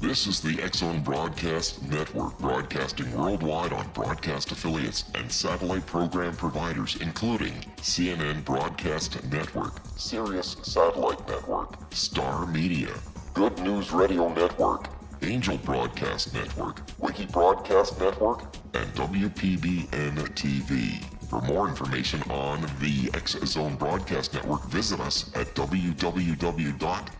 This is the X-Zone Broadcast Network, broadcasting worldwide on broadcast affiliates and satellite program providers, including CNN Broadcast Network, Sirius Satellite Network, Star Media, Good News Radio Network, Angel Broadcast Network, Wiki Broadcast Network, and WPBN TV. For more information on the X-Zone Broadcast Network, visit us at www.xzbn.net.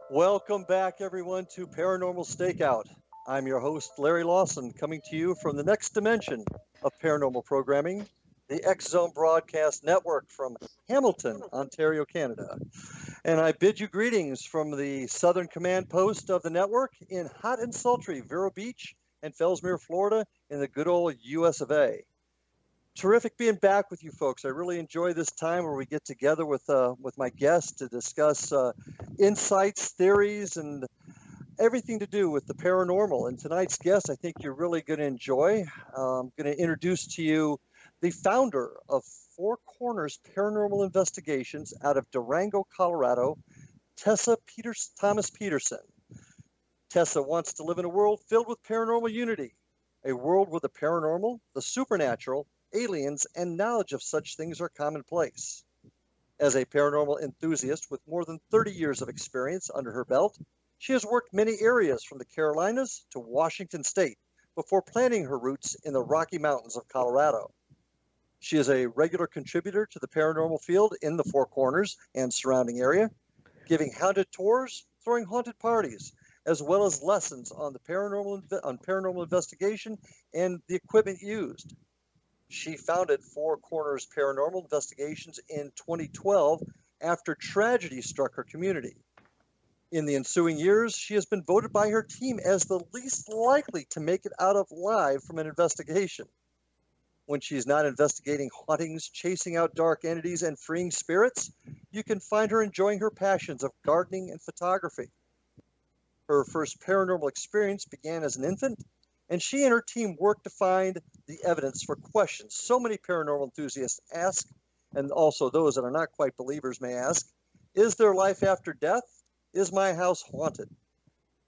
Welcome back, everyone, to Paranormal Stakeout. I'm your host, Larry Lawson, coming to you from the next dimension of paranormal programming, the X-Zone Broadcast Network from Hamilton, Ontario, Canada. And I bid you greetings from the southern command post of the network in hot and sultry Vero Beach and Fellsmere, Florida, in the good old US of A. Terrific being back with you folks. I really enjoy this time where we get together with my guests to discuss insights, theories, and everything to do with the paranormal. And tonight's guest, I think you're really going to enjoy. I'm going to introduce to you the founder of Four Corners Paranormal Investigations out of Durango, Colorado, Tessa Thomas-Peterson. Tessa wants to live in a world filled with paranormal unity, a world where the paranormal, the supernatural, aliens, and knowledge of such things are commonplace. As a paranormal enthusiast with more than 30 years of experience under her belt, she has worked many areas from the Carolinas to Washington State before planting her roots in the Rocky Mountains of Colorado. She is a regular contributor to the paranormal field in the Four Corners and surrounding area, giving haunted tours, throwing haunted parties, as well as lessons on the paranormal investigation and the equipment used. She founded Four Corners Paranormal Investigations in 2012 after tragedy struck her community. In the ensuing years, she has been voted by her team as the least likely to make it out alive from an investigation. When she's not investigating hauntings, chasing out dark entities, and freeing spirits, you can find her enjoying her passions of gardening and photography. Her first paranormal experience began as an infant, and she and her team worked to find the evidence for questions so many paranormal enthusiasts ask, and also those that are not quite believers may ask. Is there life after death? Is my house haunted?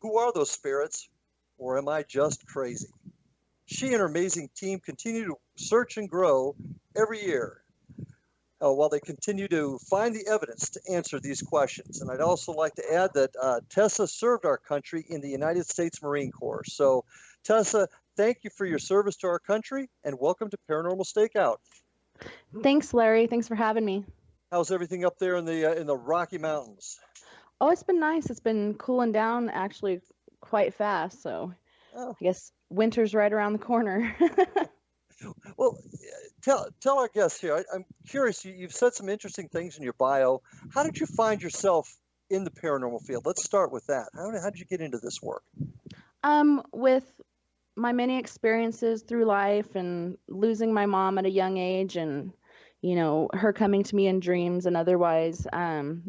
Who are those spirits? Or am I just crazy? She and her amazing team continue to search and grow every year while they continue to find the evidence to answer these questions. And I'd also like to add that Tessa served our country in the United States Marine Corps. So, Tessa, thank you for your service to our country, and welcome to Paranormal Stakeout. Thanks, Larry. Thanks for having me. How's everything up there in the Rocky Mountains? Oh, it's been nice. It's been cooling down actually quite fast. So I guess winter's right around the corner. Well, tell our guests here, I'm curious, you've said some interesting things in your bio. How did you find yourself in the paranormal field? Let's start with that. How did you get into this work? With my many experiences through life and losing my mom at a young age and, you know, her coming to me in dreams and otherwise,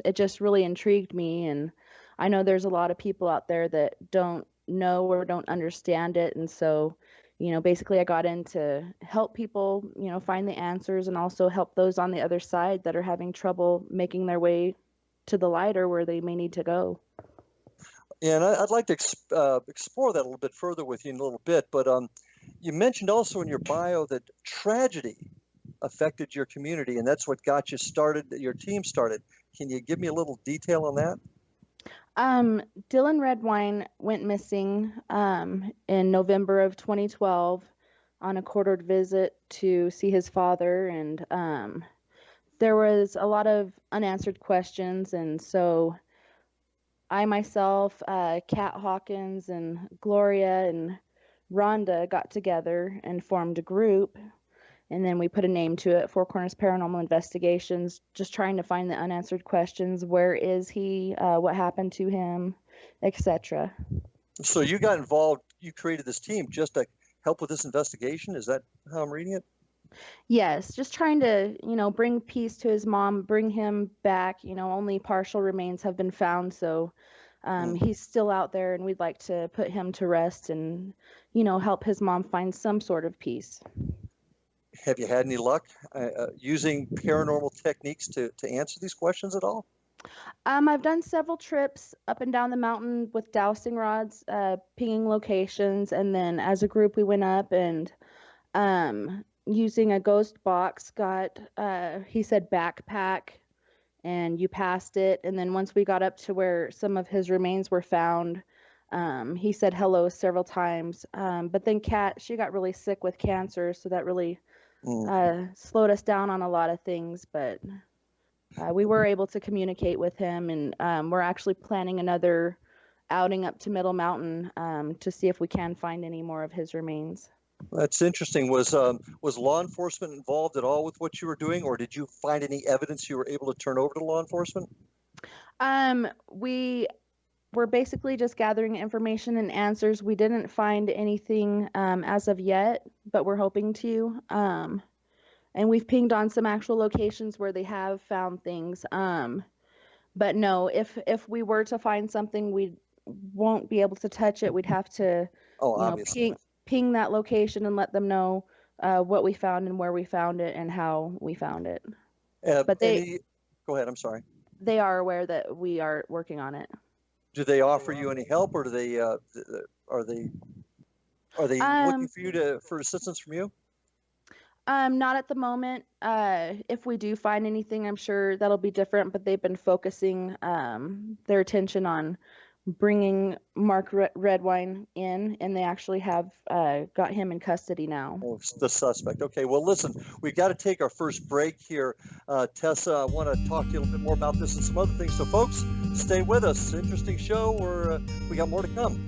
it just really intrigued me. And I know there's a lot of people out there that don't know or don't understand it. And so, you know, basically I got in to help people, you know, find the answers and also help those on the other side that are having trouble making their way to the light or where they may need to go. Yeah, and I'd like to explore that a little bit further with you in a little bit. But you mentioned also in your bio that tragedy affected your community, and that's what got you started, your team started. Can you give me a little detail on that? Dylan Redwine went missing in November of 2012 on a quartered visit to see his father, and there was a lot of unanswered questions, and so I myself, Kat Hawkins and Gloria and Rhonda got together and formed a group, and then we put a name to it, Four Corners Paranormal Investigations, just trying to find the unanswered questions. Where is he? What happened to him? Etc. So you got involved, you created this team just to help with this investigation? Is that how I'm reading it? Yes, just trying to, you know, bring peace to his mom, bring him back. You know, only partial remains have been found, so He's still out there, and we'd like to put him to rest and, you know, help his mom find some sort of peace. Have you had any luck using paranormal techniques to answer these questions at all? I've done several trips up and down the mountain with dowsing rods, pinging locations, and then as a group we went up and using a ghost box got, he said backpack, and you passed it, and then once we got up to where some of his remains were found, he said hello several times, but then Kat, she got really sick with cancer, so that really slowed us down on a lot of things, but we were able to communicate with him, and we're actually planning another outing up to Middle Mountain to see if we can find any more of his remains. That's interesting. Was law enforcement involved at all with what you were doing, or did you find any evidence you were able to turn over to law enforcement? We were basically just gathering information and answers. We didn't find anything as of yet, but we're hoping to. And we've pinged on some actual locations where they have found things. But no, if we were to find something, we won't be able to touch it. We'd have to, ping that location and let them know what we found and where we found it and how we found it. But go ahead. I'm sorry. They are aware that we are working on it. Do they offer you any help, or do they are they looking for assistance from you? Not at the moment. If we do find anything, I'm sure that'll be different, but they've been focusing their attention on bringing Mark Redwine in, and they actually have got him in custody now. Oh, the suspect. Okay, well, listen, we've got to take our first break here. Tessa, I want to talk to you a little bit more about this and some other things. So, folks, stay with us. Interesting show. We got more to come.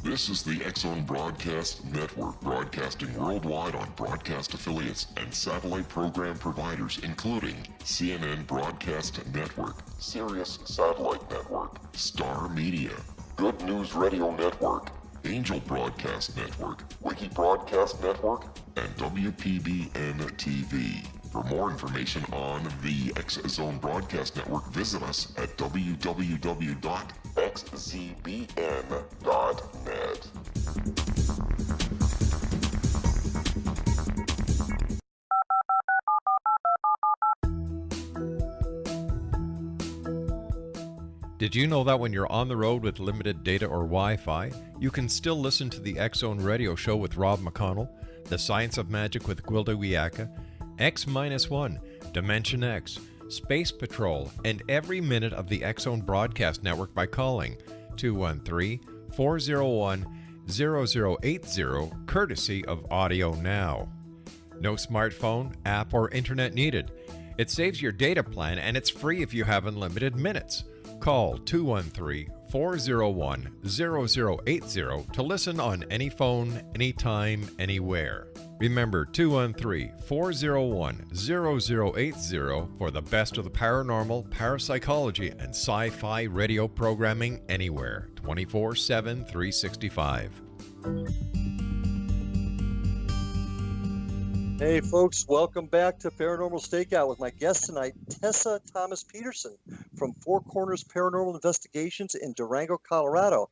This is the X-Zone Broadcast Network, broadcasting worldwide on broadcast affiliates and satellite program providers, including CNN Broadcast Network, Sirius Satellite Network, Star Media, Good News Radio Network, Angel Broadcast Network, Wiki Broadcast Network, and WPBN TV. For more information on the X-Zone Broadcast Network, visit us at www.xzbn.net. Did you know that when you're on the road with limited data or Wi-Fi, you can still listen to the X-Zone Radio Show with Rob McConnell, The Science of Magic with Gwilda Wiyaka, X-1, Dimension X, Space Patrol, and every minute of the X-Zone Broadcast Network by calling 213-401-0080, courtesy of Audio Now. No smartphone, app, or internet needed. It saves your data plan, and it's free if you have unlimited minutes. Call 213-401-0080 to listen on any phone, anytime, anywhere. Remember 213-401-0080 for the best of the paranormal, parapsychology, and sci-fi radio programming anywhere, 24/7, 365. Hey folks, welcome back to Paranormal Stakeout with my guest tonight, Tessa Thomas-Peterson from Four Corners Paranormal Investigations in Durango, Colorado.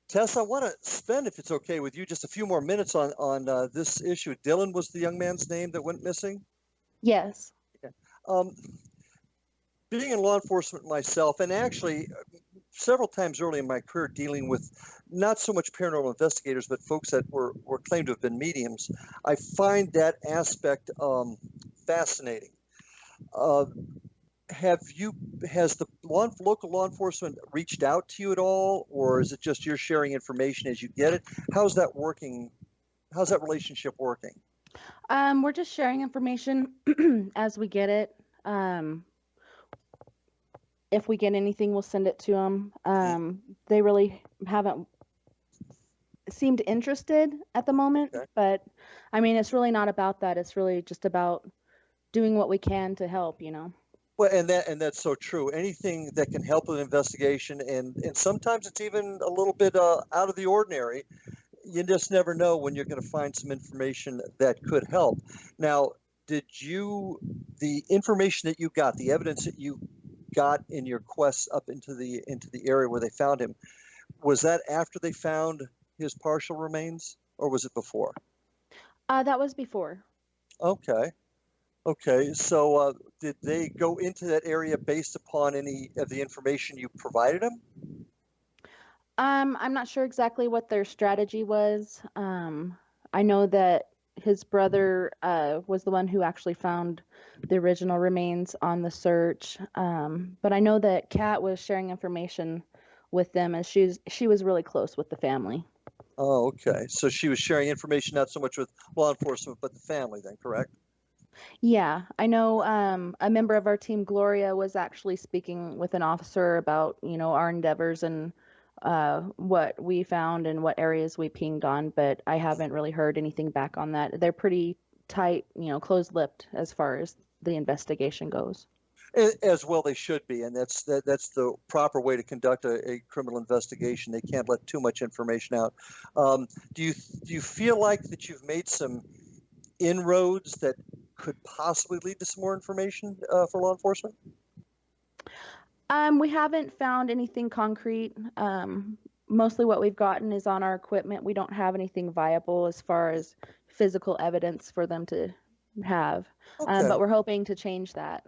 Tessa, I want to spend, if it's okay with you, just a few more minutes on this issue. Dylan was the young man's name that went missing? Yes. Yeah. Being in law enforcement myself, and actually several times early in my career dealing with not so much paranormal investigators, but folks that were claimed to have been mediums, I find that aspect fascinating. Has the local law enforcement reached out to you at all, or is it just you're sharing information as you get it? How's that working? How's that relationship working? We're just sharing information as we get it. If we get anything, we'll send it to them. They really haven't seemed interested at the moment, okay. But I mean, it's really not about that. It's really just about doing what we can to help, you know. Well, and that's so true. Anything that can help with an investigation, and sometimes it's even a little bit out of the ordinary, you just never know when you're going to find some information that could help. Now, the information that you got, the evidence that you got in your quests up into the area where they found him, was that after they found his partial remains, or was it before? That was before. Okay. Okay. So did they go into that area based upon any of the information you provided them? I'm not sure exactly what their strategy was. I know that his brother was the one who actually found the original remains on the search. But I know that Kat was sharing information with them, as she was really close with the family. Oh, okay. So she was sharing information not so much with law enforcement, but the family then, correct? Yeah, I know a member of our team, Gloria, was actually speaking with an officer about, our endeavors and what we found and what areas we pinged on, but I haven't really heard anything back on that. They're pretty tight, closed-lipped as far as the investigation goes. As well they should be, and that's the proper way to conduct a criminal investigation. They can't let too much information out. Do you feel like that you've made some inroads that could possibly lead to some more information for law enforcement? We haven't found anything concrete. Mostly what we've gotten is on our equipment. We don't have anything viable as far as physical evidence for them to have, Okay. but we're hoping to change that.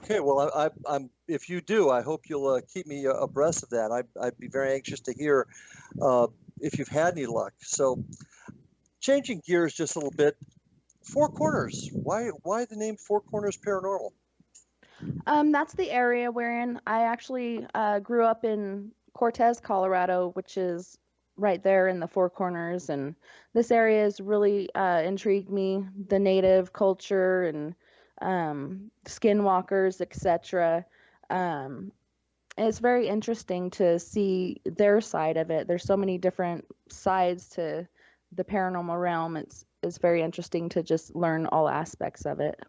Okay, well, I'm if you do, I hope you'll keep me abreast of that. I'd be very anxious to hear if you've had any luck. So, changing gears just a little bit, Four Corners. Why the name Four Corners Paranormal? That's the area wherein I actually grew up in Cortez, Colorado, which is right there in the Four Corners, and this area has really intrigued me. The native culture and skinwalkers, etc. It's very interesting to see their side of it. There's so many different sides to the paranormal realm. It's very interesting to just learn all aspects of it.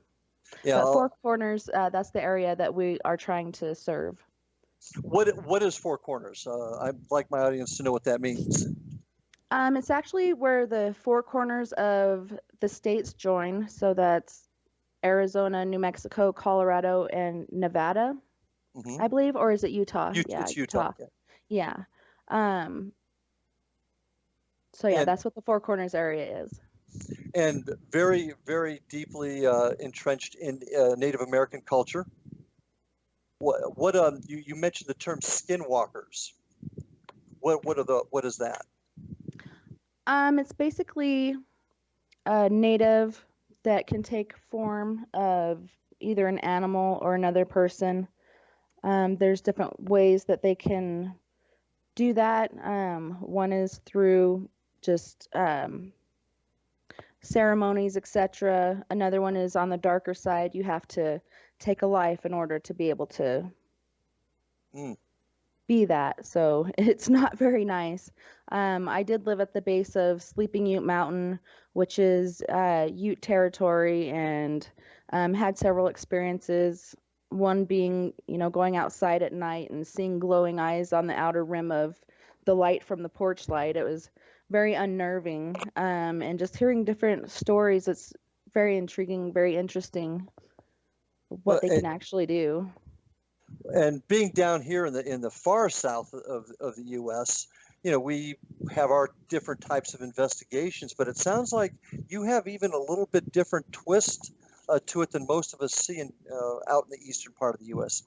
Yeah. But Four Corners, that's the area that we are trying to serve. What is Four Corners? I'd like my audience to know what that means. It's actually where the four corners of the states join. So that's Arizona, New Mexico, Colorado, and Nevada, Mm-hmm. I believe, or is it Utah? Yeah, it's Utah. Yeah. So yeah, And- that's what the Four Corners area is. And very, very deeply entrenched in Native American culture. What you mentioned the term skinwalkers. What is that? It's basically a native that can take form of either an animal or another person. There's different ways that they can do that. One is through just ceremonies, etc. Another one is on the darker side. You have to take a life in order to be able to be that. So it's not very nice. I did live at the base of Sleeping Ute Mountain, which is Ute territory, and had several experiences. One being, going outside at night and seeing glowing eyes on the outer rim of the light from the porch light. It was very unnerving, and just hearing different stories. It's very intriguing, very interesting what they can actually do. And being down here in the far south of the U.S., we have our different types of investigations, but it sounds like you have even a little bit different twist to it than most of us see out in the eastern part of the U.S.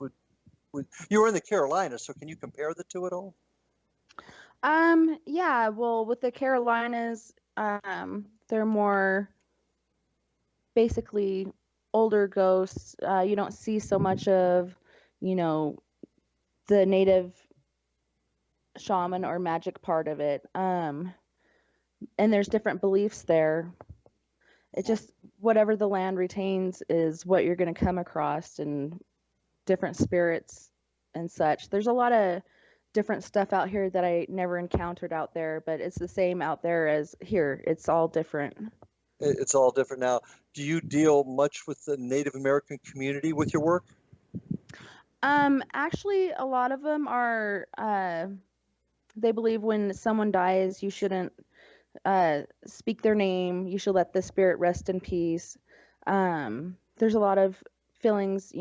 You were in the Carolinas, so can you compare the two at all? Yeah, well, with the Carolinas, they're more basically older ghosts. You don't see so much of, the native shaman or magic part of it. And there's different beliefs there. It just, whatever the land retains is what you're going to come across, and different spirits and such. There's a lot of different stuff out here that I never encountered out there, but it's the same out there as here. It's all different. It's all different now. Do you deal much with the Native American community with your work? Actually, a lot of them are, they believe when someone dies, you shouldn't speak their name. You should let the spirit rest in peace. There's a lot of feelings,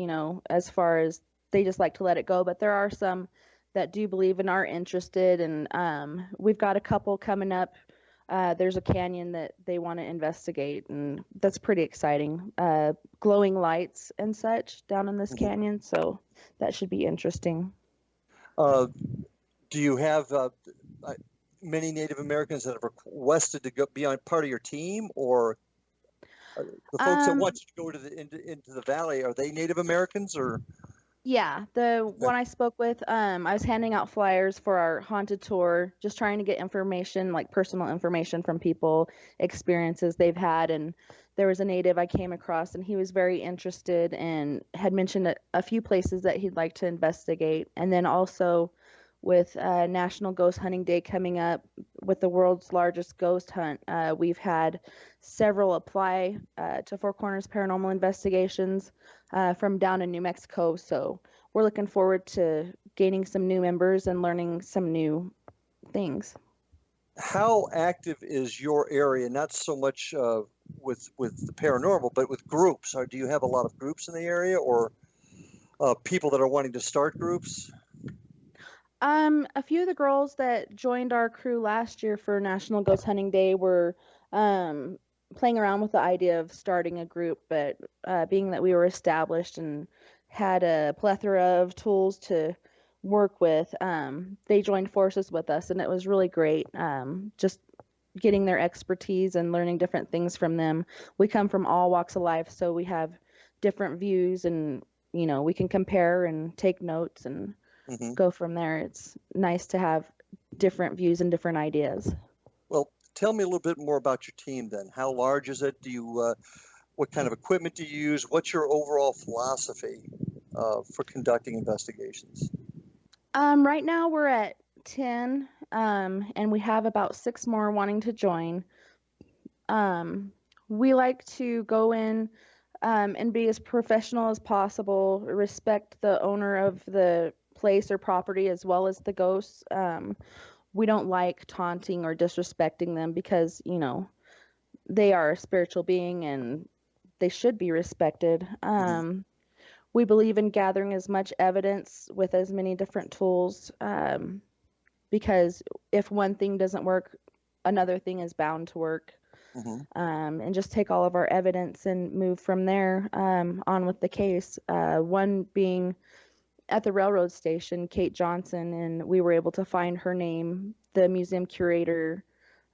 as far as they just like to let it go, but there are some that do believe and are interested. And we've got a couple coming up. There's a canyon that they want to investigate, and that's pretty exciting. Glowing lights and such down in this canyon, so that should be interesting. Do you have many Native Americans that have requested to be on part of your team, or the folks that want you to go to into the valley, are they Native Americans or? Yeah, the one I spoke with, I was handing out flyers for our haunted tour, just trying to get information, like personal information from people, experiences they've had. And there was a native I came across, and he was very interested and had mentioned a few places that he'd like to investigate. And then also with National Ghost Hunting Day coming up, with the world's largest ghost hunt, we've had several apply to Four Corners Paranormal Investigations from down in New Mexico. So we're looking forward to gaining some new members and learning some new things. How active is your area? Not so much with the paranormal, but with groups. Do you have a lot of groups in the area, or people that are wanting to start groups? A few of the girls that joined our crew last year for National Ghost Hunting Day were playing around with the idea of starting a group, but being that we were established and had a plethora of tools to work with, they joined forces with us, and it was really great. Just getting their expertise and learning different things from them. We come from all walks of life, so we have different views, and we can compare and take notes and go from there. It's nice to have different views and different ideas. Well, tell me a little bit more about your team then. How large is it? What kind of equipment do you use? What's your overall philosophy for conducting investigations? Right now we're at 10, and we have about 6 more wanting to join. We like to go in and be as professional as possible, respect the owner of the place or property as well as the ghosts. We don't like taunting or disrespecting them because, they are a spiritual being and they should be respected. We believe in gathering as much evidence with as many different tools, because if one thing doesn't work, another thing is bound to work. And just take all of our evidence and move from there on with the case. One being at the railroad station, Kate Johnson, and we were able to find her name. The museum curator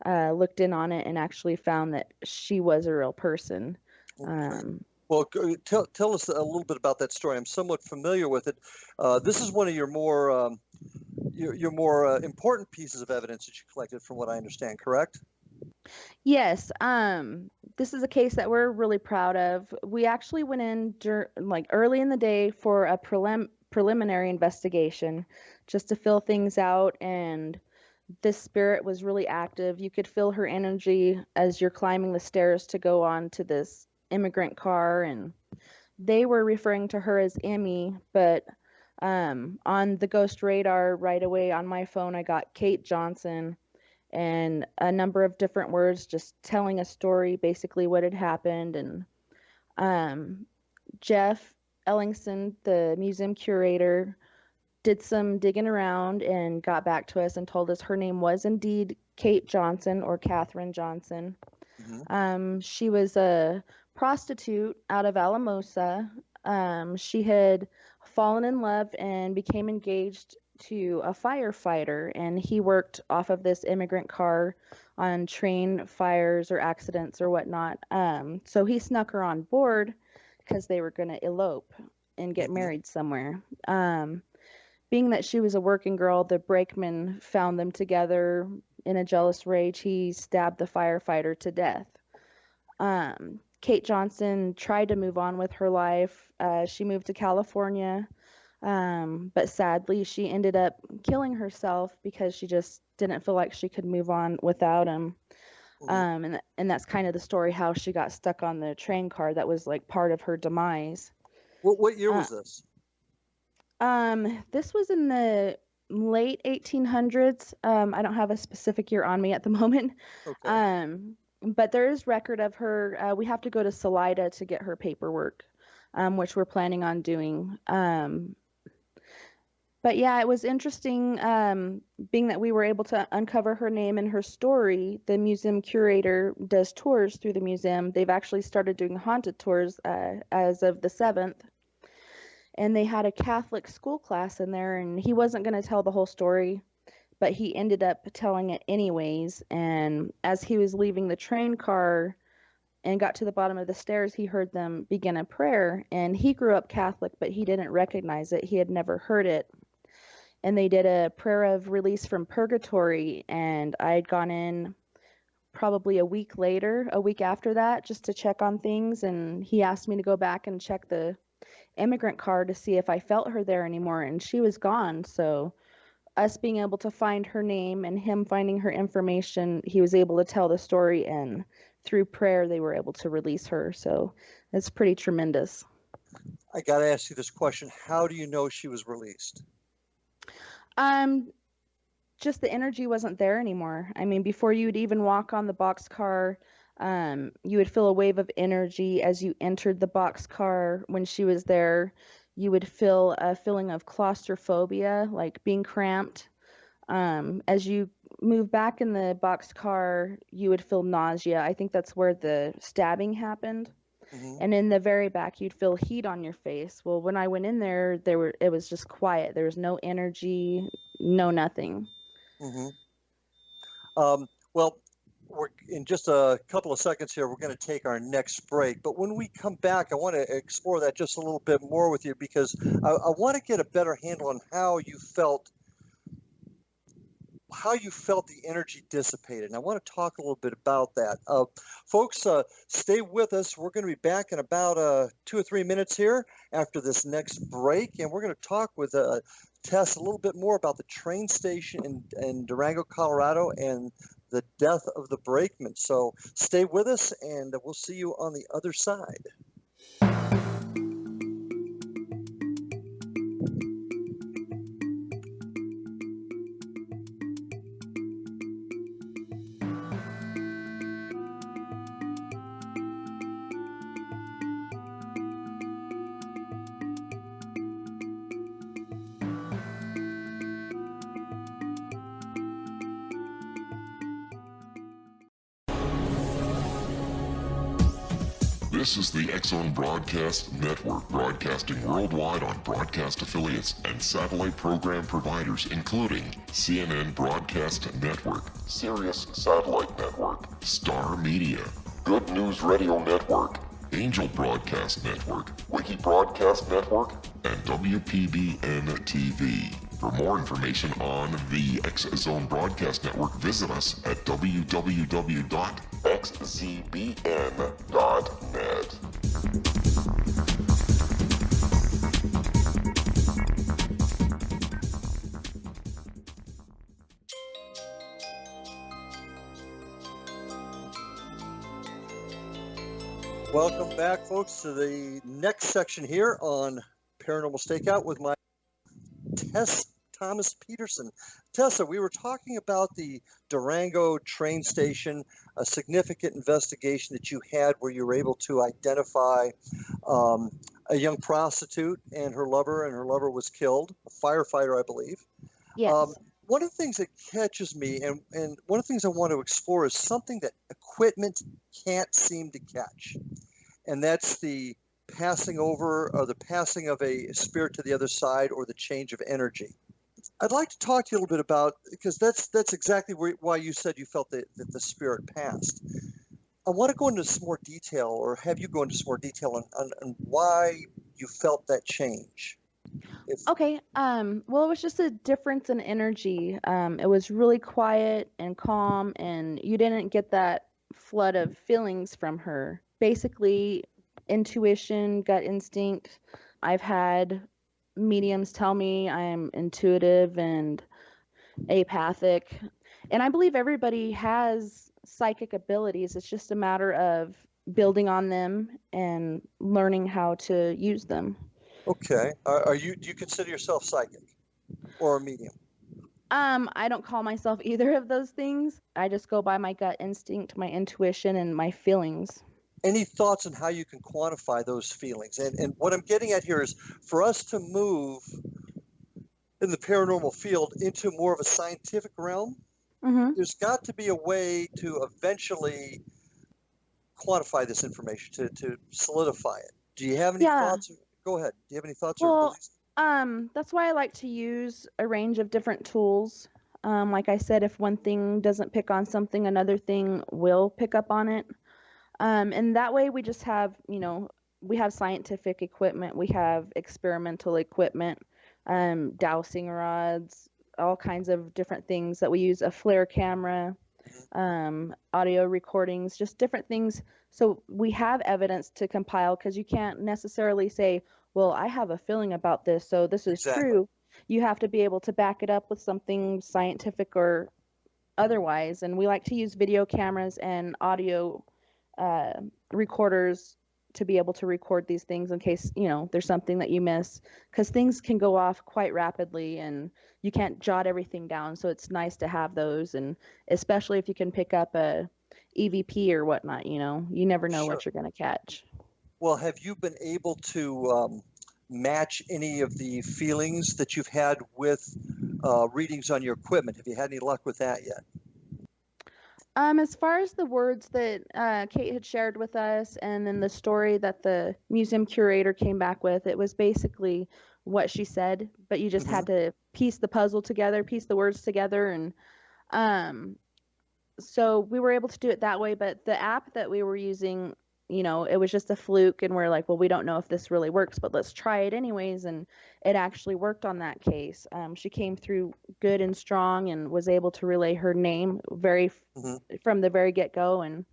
looked in on it and actually found that she was a real person. Well, tell us a little bit about that story. I'm somewhat familiar with it. This is one of your more important pieces of evidence that you collected, from what I understand, correct? Yes. This is a case that we're really proud of. We actually went in early in the day for a preliminary investigation just to fill things out, and this spirit was really active. You could feel her energy as you're climbing the stairs to go on to this immigrant car, and they were referring to her as Emmy, but on the ghost radar right away on my phone I got Kate Johnson and a number of different words just telling a story, basically what had happened. And Jeff Ellingson, the museum curator, did some digging around and got back to us and told us her name was indeed Kate Johnson, or Catherine Johnson. She was a prostitute out of Alamosa. She had fallen in love and became engaged to a firefighter, and he worked off of this immigrant car on train fires or accidents or whatnot. So he snuck her on board because they were going to elope and get married somewhere. Being that she was a working girl, the brakeman found them together. In a jealous rage, he stabbed the firefighter to death. Kate Johnson tried to move on with her life. She moved to California, but sadly she ended up killing herself because she just didn't feel like she could move on without him. And that's kind of the story, how she got stuck on the train car. That was like part of her demise. What year was this? This was in the late 1800s. I don't have a specific year on me at the moment. Okay. But there is record of her. We have to go to Salida to get her paperwork, which we're planning on doing. But yeah, it was interesting, being that we were able to uncover her name and her story. The museum curator does tours through the museum. They've actually started doing haunted tours as of the 7th. And they had a Catholic school class in there, and he wasn't going to tell the whole story, but he ended up telling it anyways. And as he was leaving the train car and got to the bottom of the stairs, he heard them begin a prayer. And he grew up Catholic, but he didn't recognize it. He had never heard it. And they did a prayer of release from purgatory, and I'd gone in probably a week after that, just to check on things, and he asked me to go back and check the immigrant card to see if I felt her there anymore, and she was gone. So us being able to find her name and him finding her information, he was able to tell the story, and through prayer they were able to release her. So it's pretty tremendous. I got to ask you this question. How do you know she was released? Just the energy wasn't there anymore. I mean, before you would even walk on the boxcar, you would feel a wave of energy as you entered the boxcar. When she was there, you would feel a feeling of claustrophobia, like being cramped. As you move back in the boxcar, you would feel nausea. I think that's where the stabbing happened. Mm-hmm. And in the very back, you'd feel heat on your face. Well, when I went in there, it was just quiet. There was no energy, no nothing. Mm-hmm. Well, we're in just a couple of seconds here. We're going to take our next break. But when we come back, I want to explore that just a little bit more with you, because I want to get a better handle on how you felt the energy dissipated. And I want to talk a little bit about that. Folks, stay with us. We're going to be back in about 2 or 3 minutes here after this next break. And we're going to talk with Tess a little bit more about the train station in Durango, Colorado, and the death of the brakeman. So stay with us, and we'll see you on the other side. This is the X-Zone Broadcast Network, broadcasting worldwide on broadcast affiliates and satellite program providers, including CNN Broadcast Network, Sirius Satellite Network, Star Media, Good News Radio Network, Angel Broadcast Network, Wiki Broadcast Network, and WPBN TV. For more information on the X-Zone Broadcast Network, visit us at www.xzbn.net. Welcome back, folks, to the next section here on Paranormal Stakeout with my Tessa Thomas-Peterson. Tessa, we were talking about the Durango train station, a significant investigation that you had where you were able to identify a young prostitute and her lover was killed, a firefighter, I believe. Yes. One of the things that catches me, and one of the things I want to explore, is something that equipment can't seem to catch, and that's the passing over, or the passing of a spirit to the other side, or the change of energy. I'd like to talk to you a little bit about, because that's exactly why you said you felt that the spirit passed. I want to go into some more detail, or have you go into some more detail on why you felt that change. Okay. Well, it was just a difference in energy. It was really quiet and calm, and you didn't get that flood of feelings from her. Basically, intuition, gut instinct. I've had mediums tell me I'm intuitive and apathic, and I believe everybody has psychic abilities. It's just a matter of building on them and learning how to use them. Okay. Do you consider yourself psychic or a medium? I don't call myself either of those things. I just go by my gut instinct, my intuition, and my feelings. Any thoughts on how you can quantify those feelings? And what I'm getting at here is for us to move in the paranormal field into more of a scientific realm, there's got to be a way to eventually quantify this information, to solidify it. Do you have any thoughts? Go ahead. Do you have any thoughts or beliefs? That's why I like to use a range of different tools. Like I said, if one thing doesn't pick on something, another thing will pick up on it. And that way we just have, we have scientific equipment, we have experimental equipment, dowsing rods, all kinds of different things that we use, a flare camera, audio recordings, just different things. So we have evidence to compile, because you can't necessarily say, well, I have a feeling about this, so this is true. You have to be able to back it up with something scientific or otherwise. And we like to use video cameras and audio recorders to be able to record these things in case, there's something that you miss, because things can go off quite rapidly and you can't jot everything down. So it's nice to have those. And especially if you can pick up a EVP or whatnot, you never know what you're going to catch. Well, have you been able to match any of the feelings that you've had with readings on your equipment? Have you had any luck with that yet? As far as the words that Kate had shared with us, and then the story that the museum curator came back with, it was basically what she said, but you just had to piece the puzzle together, piece the words together. And so we were able to do it that way. But the app that we were using, it was just a fluke, and we're like, well, we don't know if this really works, but let's try it anyways. And it actually worked on that case. She came through good and strong and was able to relay her name from the very get-go, and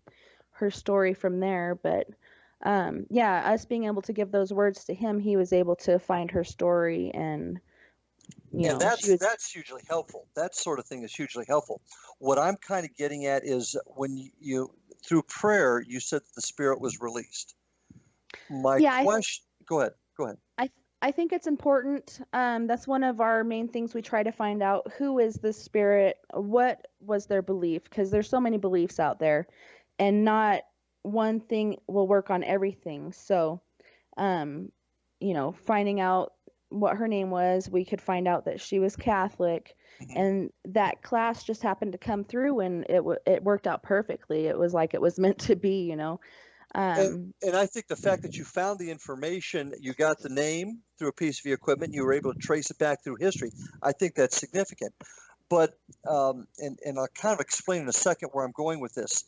her story from there. But us being able to give those words to him, he was able to find her story, and that's hugely helpful. That sort of thing is hugely helpful. What I'm kind of getting at is when you through prayer, you said that the spirit was released. Go ahead. I think it's important. That's one of our main things. We try to find out, who is the spirit? What was their belief? Because there's so many beliefs out there, and not one thing will work on everything. So, finding out what her name was, we could find out that she was Catholic. And that class just happened to come through, and it worked out perfectly. It was like it was meant to be, And I think the fact that you found the information, you got the name through a piece of your equipment, you were able to trace it back through history, I think that's significant. But, and I'll kind of explain in a second where I'm going with this.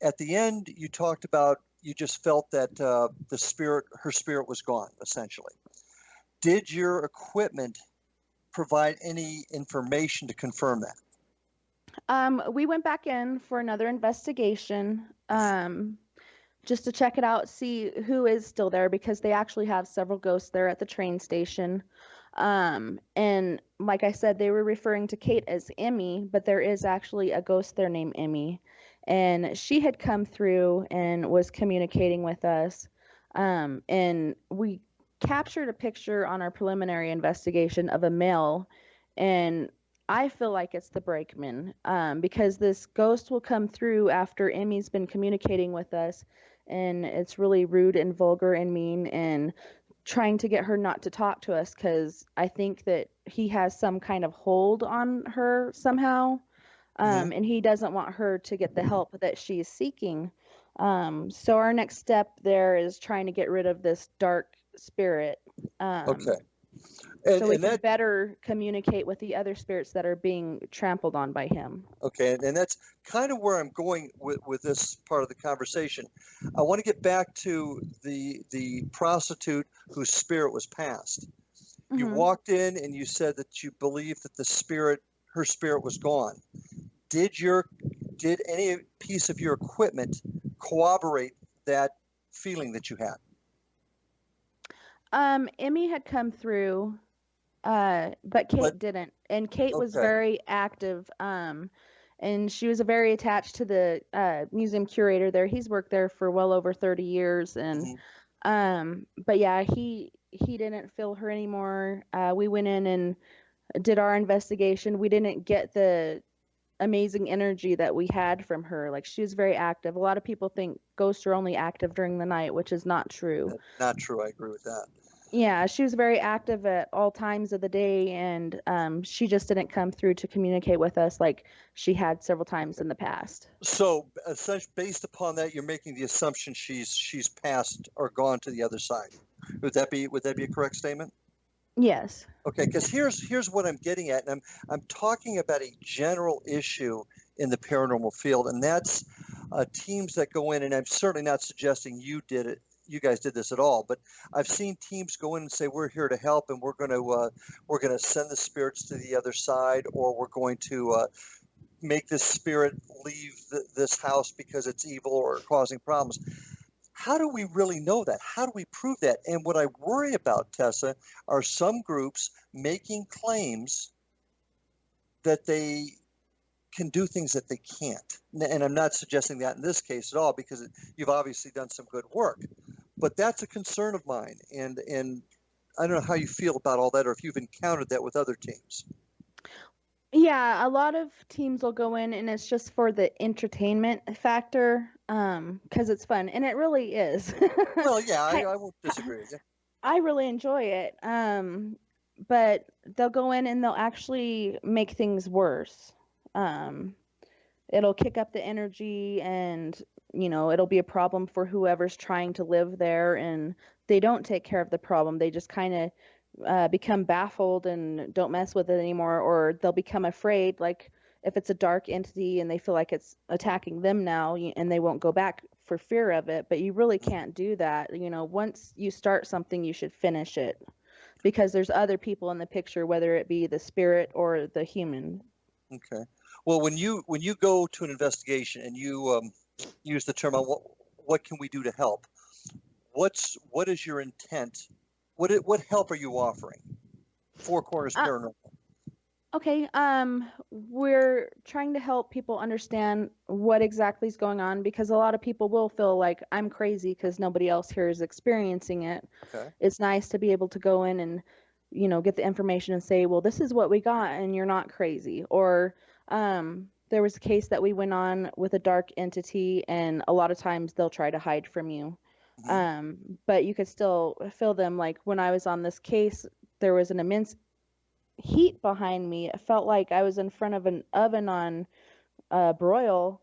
At the end, you talked about, you just felt that her spirit was gone, essentially. Did your equipment provide any information to confirm that? We went back in for another investigation, just to check it out, see who is still there, because they actually have several ghosts there at the train station. And like I said, they were referring to Kate as Emmy, but there is actually a ghost there named Emmy. And she had come through and was communicating with us. And we captured a picture on our preliminary investigation of a male, and I feel like it's the brakeman, because this ghost will come through after Emmy's been communicating with us, and it's really rude and vulgar and mean, and trying to get her not to talk to us, because I think that he has some kind of hold on her somehow, and he doesn't want her to get the help that she's seeking. So our next step there is trying to get rid of this dark spirit. Okay. So we can better communicate with the other spirits that are being trampled on by him. Okay, and that's kind of where I'm going with this part of the conversation. I want to get back to the prostitute whose spirit was passed. You walked in and you said that you believed that her spirit was gone. Did any piece of your equipment corroborate that feeling that you had? Emmy had come through, but Kate didn't. And Kate was very active, and she was very attached to the museum curator there. He's worked there for well over 30 years. And but yeah, he didn't feel her anymore. We went in and did our investigation, we didn't get the amazing energy that we had from her. Like, she was very active. A lot of people think ghosts are only active during the night, which is not true. Not true. I agree with that. Yeah, she was very active at all times of the day, and she just didn't come through to communicate with us like she had several times in the past. So, essentially, based upon that, you're making the assumption she's passed or gone to the other side. Would that be a correct statement? Yes. Okay, because here's what I'm getting at, and I'm talking about a general issue in the paranormal field, and that's teams that go in, and I'm certainly not suggesting you guys did this at all, but I've seen teams go in and say, we're here to help, and we're going to send the spirits to the other side, or we're going to make this spirit leave this house because it's evil or causing problems. How do we really know that? How do we prove that? And what I worry about, Tessa, are some groups making claims that they can do things that they can't. And I'm not suggesting that in this case at all, because you've obviously done some good work. But that's a concern of mine. And I don't know how you feel about all that, or if you've encountered that with other teams. Yeah, a lot of teams will go in and it's just for the entertainment factor, because it's fun, and it really is. Well, yeah, I won't disagree with you. I really enjoy it, but they'll go in and they'll actually make things worse. It'll kick up the energy, and it'll be a problem for whoever's trying to live there, and they don't take care of the problem. They just kind of become baffled and don't mess with it anymore, or they'll become afraid, like if it's a dark entity and they feel like it's attacking them now, and they won't go back for fear of it. But you really can't do that. Once you start something, you should finish it, because there's other people in the picture, whether it be the spirit or the human. Okay. Well, when you go to an investigation and you use the term, what can we do to help? What is your intent? What help are you offering? Four Corners Paranormal. Okay. We're trying to help people understand what exactly is going on, because a lot of people will feel like I'm crazy because nobody else here is experiencing it. Okay. It's nice to be able to go in and get the information and say, well, this is what we got and you're not crazy. Or there was a case that we went on with a dark entity, and a lot of times they'll try to hide from you. Mm-hmm. But you could still feel them. Like when I was on this case, there was an immense heat behind me. It felt like I was in front of an oven on broil,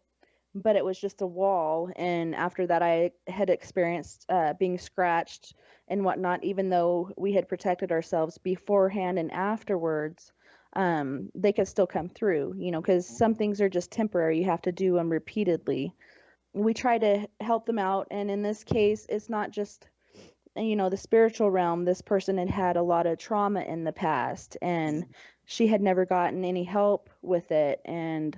but it was just a wall. And after that, I had experienced being scratched and whatnot, even though we had protected ourselves beforehand and afterwards. They could still come through, because some things are just temporary. You have to do them repeatedly. We try to help them out. And in this case, it's not just, the spiritual realm. This person had had a lot of trauma in the past, and she had never gotten any help with it. And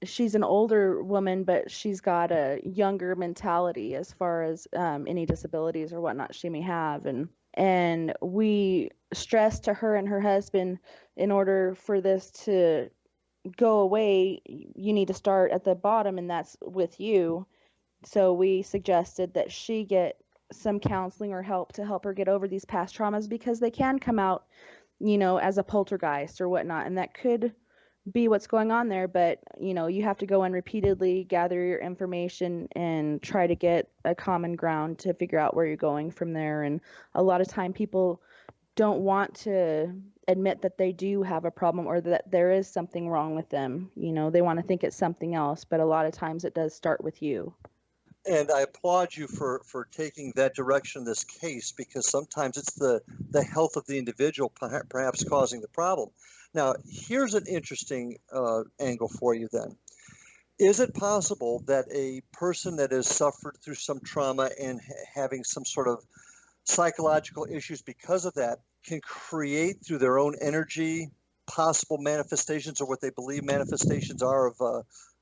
she's an older woman, but she's got a younger mentality as far as any disabilities or whatnot she may have. And we stressed to her and her husband, in order for this to go away, you need to start at the bottom, and that's with you. So we suggested that she get some counseling or help to help her get over these past traumas, because they can come out, as a poltergeist or whatnot, and that could be what's going on there. But you have to go in repeatedly, gather your information, and try to get a common ground to figure out where you're going from there. And a lot of time people don't want to admit that they do have a problem, or that there is something wrong with them. They want to think it's something else, but a lot of times it does start with you. And I applaud you for taking that direction in this case, because sometimes it's the health of the individual perhaps causing the problem. Now, here's an interesting angle for you then. Is it possible that a person that has suffered through some trauma and having some sort of psychological issues because of that can create, through their own energy, possible manifestations, or what they believe manifestations are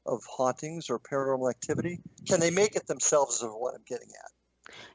of hauntings or paranormal activity? Can they make it themselves, is what I'm getting at?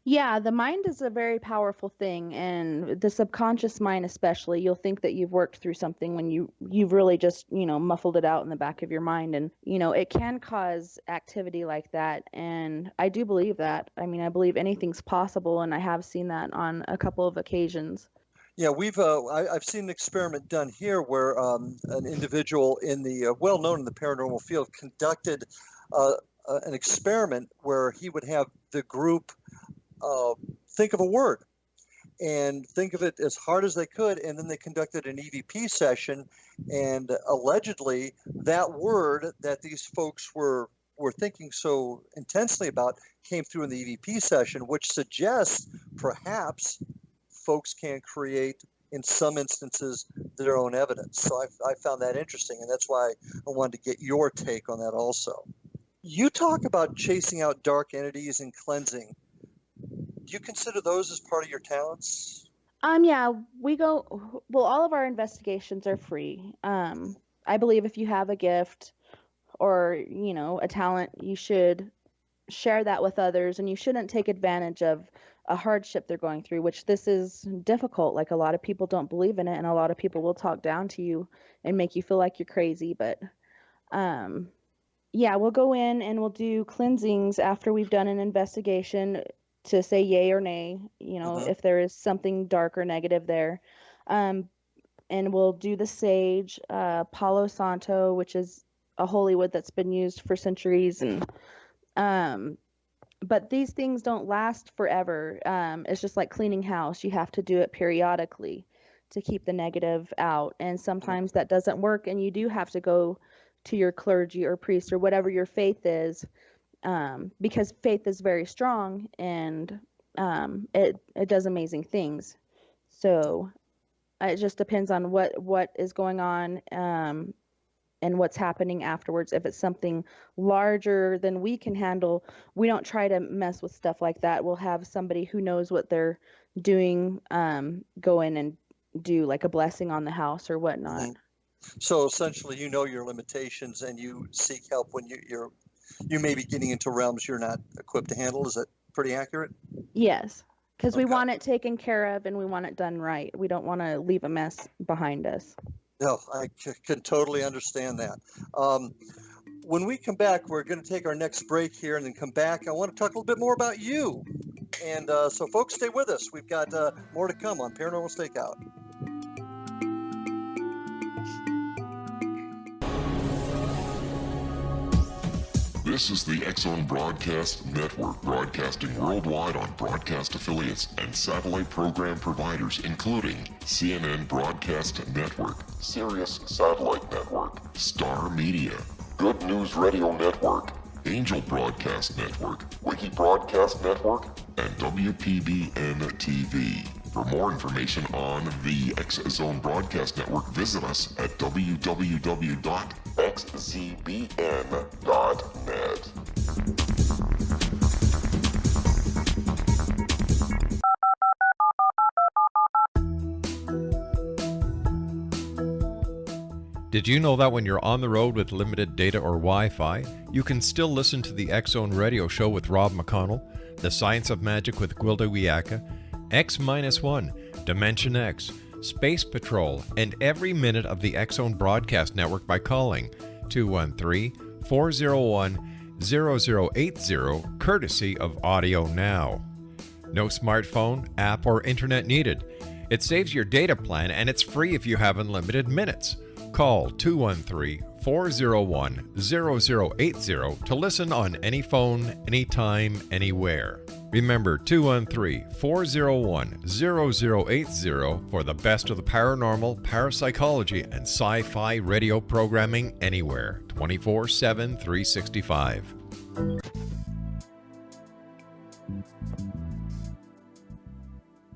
Yeah, the mind is a very powerful thing, and the subconscious mind especially. You'll think that you've worked through something when you've really just, muffled it out in the back of your mind. And, it can cause activity like that. And I do believe that. I mean, I believe anything's possible, and I have seen that on a couple of occasions. Yeah, I've seen an experiment done here where an individual in the well known in the paranormal field conducted an experiment where he would have the group uh, think of a word and think of it as hard as they could, and then they conducted an EVP session, and allegedly that word that these folks were thinking so intensely about came through in the EVP session, which suggests perhaps folks can create, in some instances, their own evidence. So I found that interesting, and that's why I wanted to get your take on that also. You talk about chasing out dark entities and cleansing. Do you consider those as part of your talents? Yeah, all of our investigations are free. I believe if you have a gift or, a talent, you should share that with others, and you shouldn't take advantage of a hardship they're going through, which this is difficult. Like, a lot of people don't believe in it, and a lot of people will talk down to you and make you feel like you're crazy. But yeah, we'll go in and we'll do cleansings after we've done an investigation to say yay or nay, if there is something dark or negative there. And we'll do the sage, Palo Santo, which is a holy wood that's been used for centuries. And but these things don't last forever. It's just like cleaning house. You have to do it periodically to keep the negative out. And sometimes that doesn't work, and you do have to go to your clergy or priest or whatever your faith is, because faith is very strong, and it does amazing things. So it just depends on what is going on, and what's happening afterwards. If it's something larger than we can handle, we don't try to mess with stuff like that. We'll have somebody who knows what they're doing go in and do like a blessing on the house or whatnot. Mm-hmm. So essentially, you know your limitations, and you seek help when you may be getting into realms you're not equipped to handle. Is that pretty accurate? Yes, because we want it taken care of, and we want it done right. We don't want to leave a mess behind us. No, I can totally understand that. When we come back, we're going to take our next break here and then come back. I want to talk a little bit more about you. And so, folks, stay with us. We've got more to come on Paranormal Stakeout. This is the X-Zone Broadcast Network, broadcasting worldwide on broadcast affiliates and satellite program providers, including CNN Broadcast Network, Sirius Satellite Network, Star Media, Good News Radio Network, Angel Broadcast Network, Wiki Broadcast Network, and WPBN TV. For more information on the X-Zone Broadcast Network, visit us at www.xzbn.net. Did you know that when you're on the road with limited data or Wi-Fi, you can still listen to the X-Zone Radio Show with Rob McConnell, The Science of Magic with Gwilda Wiyaka, X-1, Dimension X, Space Patrol, and every minute of the X-Zone Broadcast Network by calling 213-401-0080, courtesy of Audio Now. No smartphone, app, or internet needed. It saves your data plan, and it's free if you have unlimited minutes. Call 213-401-0080 to listen on any phone, anytime, anywhere. Remember, 213-401-0080 for the best of the paranormal, parapsychology, and sci-fi radio programming anywhere, 24/7, 365.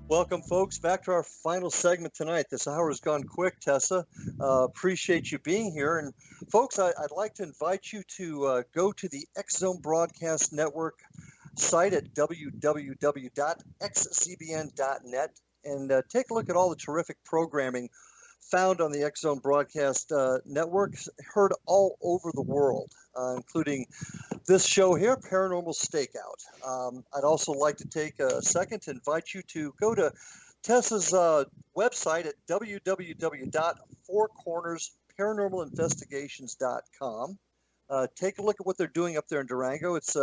Welcome, folks, back to our final segment tonight. This hour has gone quick, Tessa. Appreciate you being here. And, folks, I'd like to invite you to go to the X-Zone Broadcast Network site at www.xzbn.net and take a look at all the terrific programming found on the X-Zone Broadcast Network, heard all over the world, including this show here, Paranormal Stakeout. I'd also like to take a second to invite you to go to Tessa's website at www.fourcornersparanormalinvestigations.com. Take a look at what they're doing up there in Durango. It's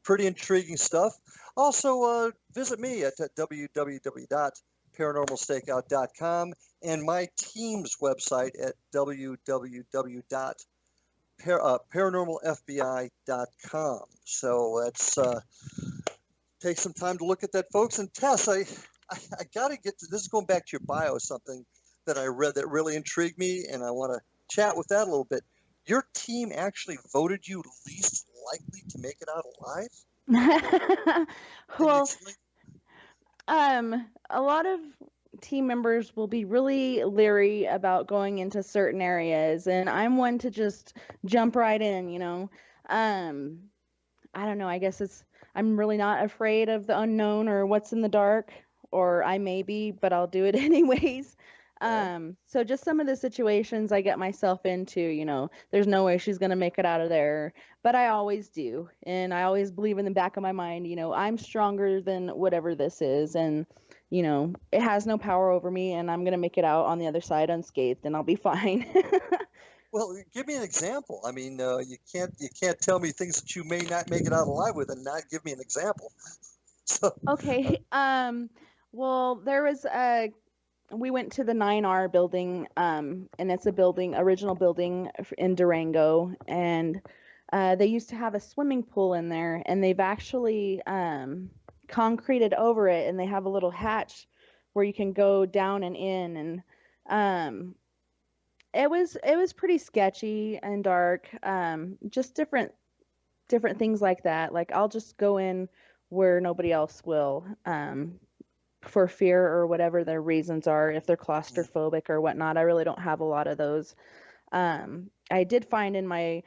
pretty intriguing stuff. Also, visit me at www. paranormalstakeout.com, and my team's website at www.paranormalfbi.com. So let's take some time to look at that, folks. And Tess, I got to get to this. Is going back to your bio, something that I read that really intrigued me, and I want to chat with that a little bit. Your team actually voted you least likely to make it out alive? Well, a lot of team members will be really leery about going into certain areas, and I'm one to just jump right in, you know. I don't know, I guess I'm really not afraid of the unknown or what's in the dark, or I may be, but I'll do it anyways. So just some of the situations I get myself into, you know, there's no way she's going to make it out of there, but I always do. And I always believe in the back of my mind, you know, I'm stronger than whatever this is. And, you know, it has no power over me, and I'm going to make it out on the other side unscathed, and I'll be fine. Well, give me an example. I mean, you can't tell me things that you may not make it out alive with and not give me an example. So, Okay. Well, there was we went to the 9R building, and it's a original building in Durango, and they used to have a swimming pool in there, and they've actually concreted over it, and they have a little hatch where you can go down and in, and it was pretty sketchy and dark, just different things like that. Like, I'll just go in where nobody else will, for fear or whatever their reasons are, if they're claustrophobic or whatnot. I really don't have a lot of those. I did find in my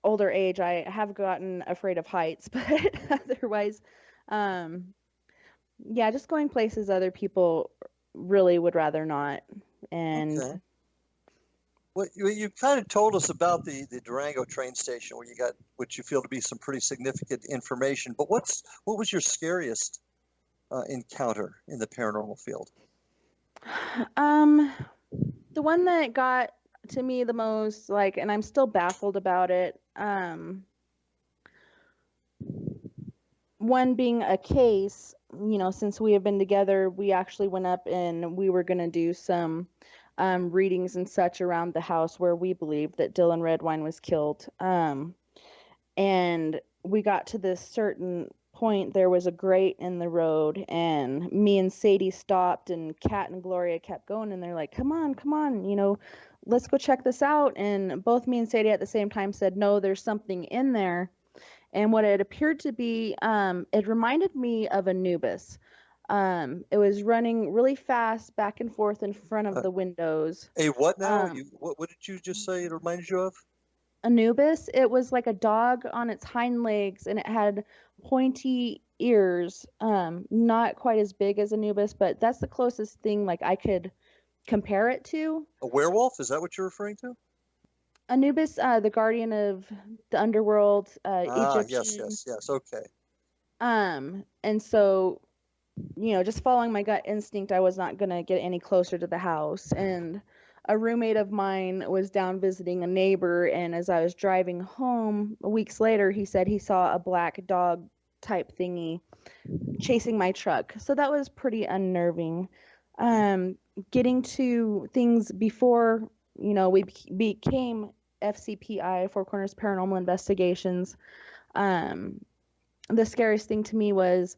older age, I have gotten afraid of heights, but otherwise, yeah, just going places other people really would rather not. And okay. Well, you kind of told us about the Durango train station where you got what you feel to be some pretty significant information, but what was your scariest encounter in the paranormal field? The one that got to me the most, like, and I'm still baffled about it, one being a case, you know, since we have been together, we actually went up and we were going to do some readings and such around the house where we believed that Dylan Redwine was killed. And we got to this certain point, there was a grate in the road, and me and Sadie stopped, and Kat and Gloria kept going, and they're like, come on, you know, let's go check this out. And both me and Sadie at the same time said, no, there's something in there. And what it appeared to be, it reminded me of Anubis. It was running really fast back and forth in front of the windows. A what now? What did you just say it reminded you of? Anubis. It was like a dog on its hind legs, and it had pointy ears. Not quite as big as Anubis, but that's the closest thing like I could compare it to. A werewolf? Is that what you're referring to? Anubis, the guardian of the underworld, Egyptian. Yes. Okay. And so, you know, just following my gut instinct, I was not going to get any closer to the house. And a roommate of mine was down visiting a neighbor, and as I was driving home weeks later, he said he saw a black dog type thingy chasing my truck. So that was pretty unnerving. Getting to things before, you know, we became FCPI, Four Corners Paranormal Investigations. The scariest thing to me was,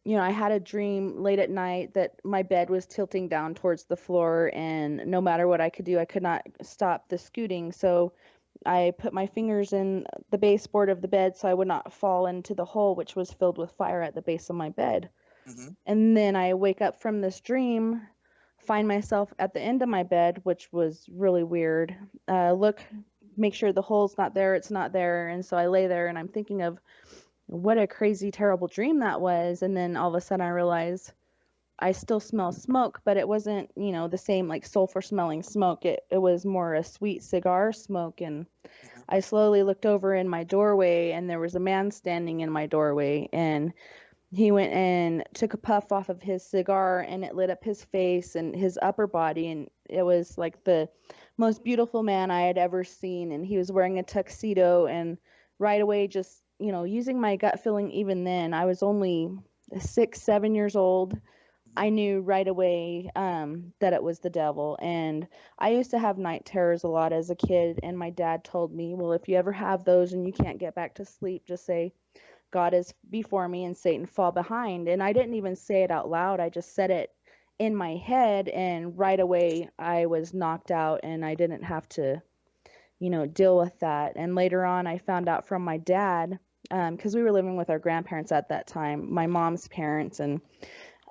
you know, I had a dream late at night that my bed was tilting down towards the floor, and no matter what I could do, I could not stop the scooting. So I put my fingers in the baseboard of the bed so I would not fall into the hole, which was filled with fire at the base of my bed. Mm-hmm. And then I wake up from this dream, find myself at the end of my bed, which was really weird. Make sure the hole's not there, it's not there. And so I lay there and I'm thinking of what a crazy, terrible dream that was. And then all of a sudden I realized I still smell smoke, but it wasn't, you know, the same like sulfur smelling smoke. It was more a sweet cigar smoke. And I slowly looked over in my doorway, and there was a man standing in my doorway, and he went and took a puff off of his cigar, and it lit up his face and his upper body. And it was like the most beautiful man I had ever seen. And he was wearing a tuxedo, and right away, just, you know, using my gut feeling, even then, I was only 6-7 years old. I knew right away that it was the devil. And I used to have night terrors a lot as a kid. And my dad told me, well, if you ever have those and you can't get back to sleep, just say, God is before me and Satan fall behind. And I didn't even say it out loud. I just said it in my head. And right away, I was knocked out and I didn't have to, deal with that. And later on, I found out from my dad, because we were living with our grandparents at that time, my mom's parents, and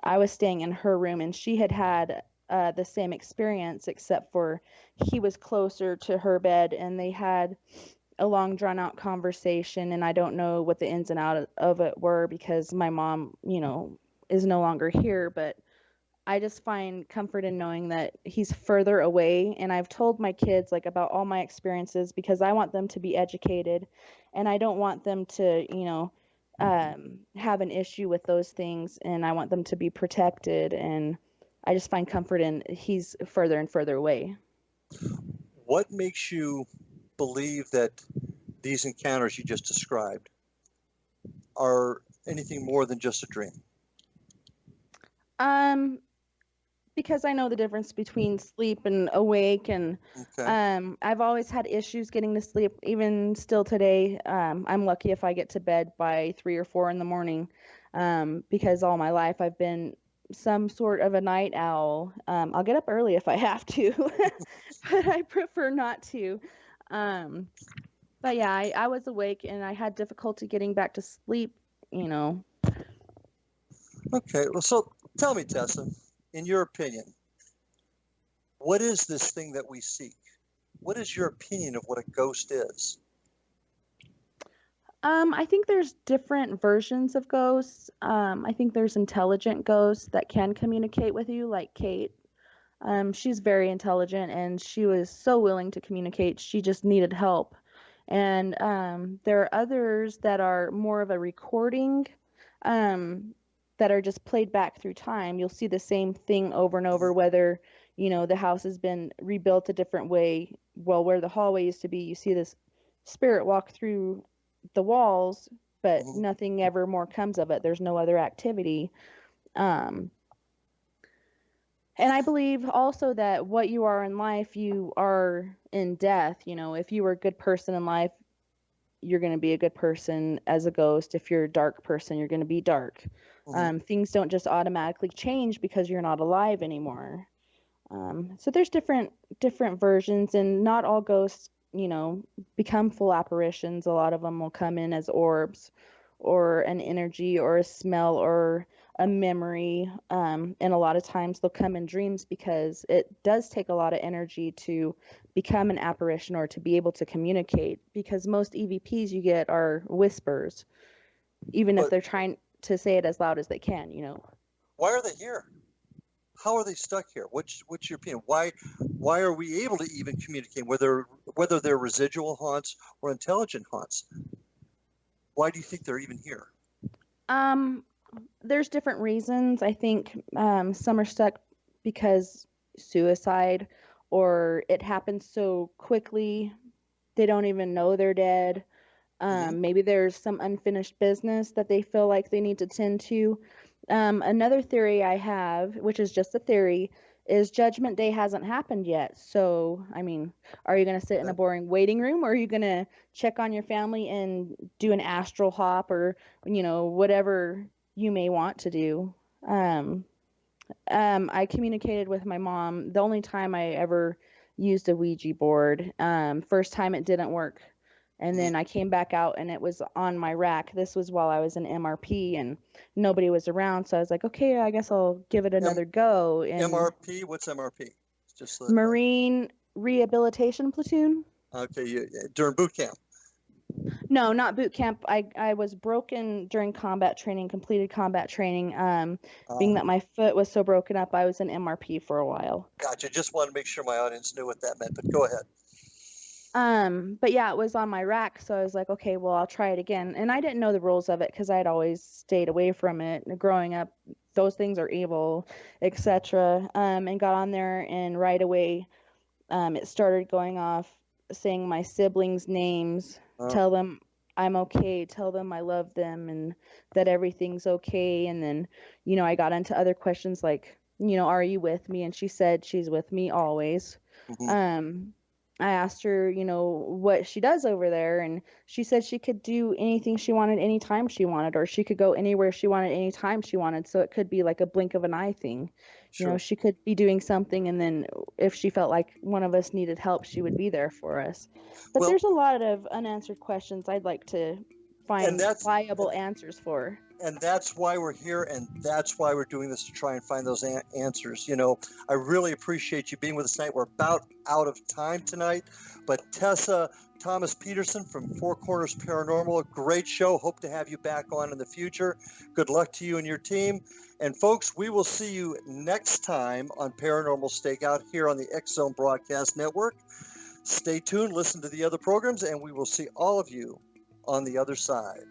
I was staying in her room, and she had the same experience, except for he was closer to her bed, and they had a long, drawn out conversation. And I don't know what the ins and outs of it were because my mom, is no longer here. But I just find comfort in knowing that he's further away. And I've told my kids like about all my experiences because I want them to be educated, and I don't want them to, have an issue with those things, and I want them to be protected. And I just find comfort in he's further and further away. What makes you believe that these encounters you just described are anything more than just a dream? Because I know the difference between sleep and awake, and Okay. I've always had issues getting to sleep. Even still today, I'm lucky if I get to bed by 3 or 4 in the morning, because all my life I've been some sort of a night owl. I'll get up early if I have to, but I prefer not to. But yeah, I was awake and I had difficulty getting back to sleep, Okay. Well, so tell me, Tessa, in your opinion, what is this thing that we seek? What is your opinion of what a ghost is? I think there's different versions of ghosts. I think there's intelligent ghosts that can communicate with you, like Kate. She's very intelligent and she was so willing to communicate. She just needed help. And there are others that are more of a recording, that are just played back through time. You'll see the same thing over and over, whether, the house has been rebuilt a different way. Well, where the hallway used to be, you see this spirit walk through the walls, but Mhm. nothing ever more comes of it. There's no other activity. Um, and I believe also that what you are in life, you are in death. If you were a good person in life, you're going to be a good person as a ghost. If you're a dark person, you're going to be dark. Mhm. Things don't just automatically change because you're not alive anymore. So there's different versions, and not all ghosts, become full apparitions. A lot of them will come in as orbs, or an energy, or a smell, or a memory. And a lot of times they'll come in dreams because it does take a lot of energy to become an apparition or to be able to communicate. Because most EVPs you get are whispers, even if But they're trying to say it as loud as they can. why are they here? How are they stuck here? What's your opinion? Why are we able to even communicate, whether they're residual haunts or intelligent haunts? Why do you think they're even here? There's different reasons. I think some are stuck because suicide, or it happens so quickly they don't even know they're dead. Mhm. Maybe there's some unfinished business that they feel like they need to tend to. Another theory I have, which is just a theory, is Judgment Day hasn't happened yet. So, I mean, are you going to sit in a Okay. boring waiting room, or are you going to check on your family and do an astral hop, or, whatever you may want to do? Um, I communicated with my mom. The only time I ever used a Ouija board, first time it didn't work. And Mhm. then I came back out and it was on my rack. This was while I was in MRP and nobody was around. So I was like, okay, I guess I'll give it M- another go. And MRP. What's MRP? It's just Marine Rehabilitation Platoon. okay. During boot camp. No, not boot camp. I was broken during combat training, completed combat training. Being Uh, that my foot was so broken up, I was in MRP for a while. gotcha. Just wanted to make sure my audience knew what that meant. But go ahead. But yeah, it was on my rack, so I was like, okay, well, I'll try it again. And I didn't know the rules of it because I'd always stayed away from it. Growing up, those things are evil, etc. And got on there, and right away, it started going off, saying my siblings' names, Uh, tell them I'm okay, tell them I love them and that everything's okay. And then, you know, I got into other questions like, you know, are you with me? And she said she's with me always. Mhm. I asked her, you know, what she does over there, and she said she could do anything she wanted anytime she wanted, or she could go anywhere she wanted anytime she wanted. So it could be like a blink of an eye thing. You know, Sure. she could be doing something, and then if she felt like one of us needed help, she would be there for us. But Well, there's a lot of unanswered questions I'd like to and find that's viable answers for. and that's why we're here, and that's why we're doing this, to try and find those answers. You know, I really appreciate you being with us tonight. We're about out of time tonight, but Tessa Thomas-Peterson from Four Corners Paranormal, great show. Hope to have you back on in the future. Good luck to you and your team. And folks, we will see you next time on Paranormal Stakeout here on the X Zone Broadcast Network. Stay tuned, listen to the other programs, and we will see all of you on the other side.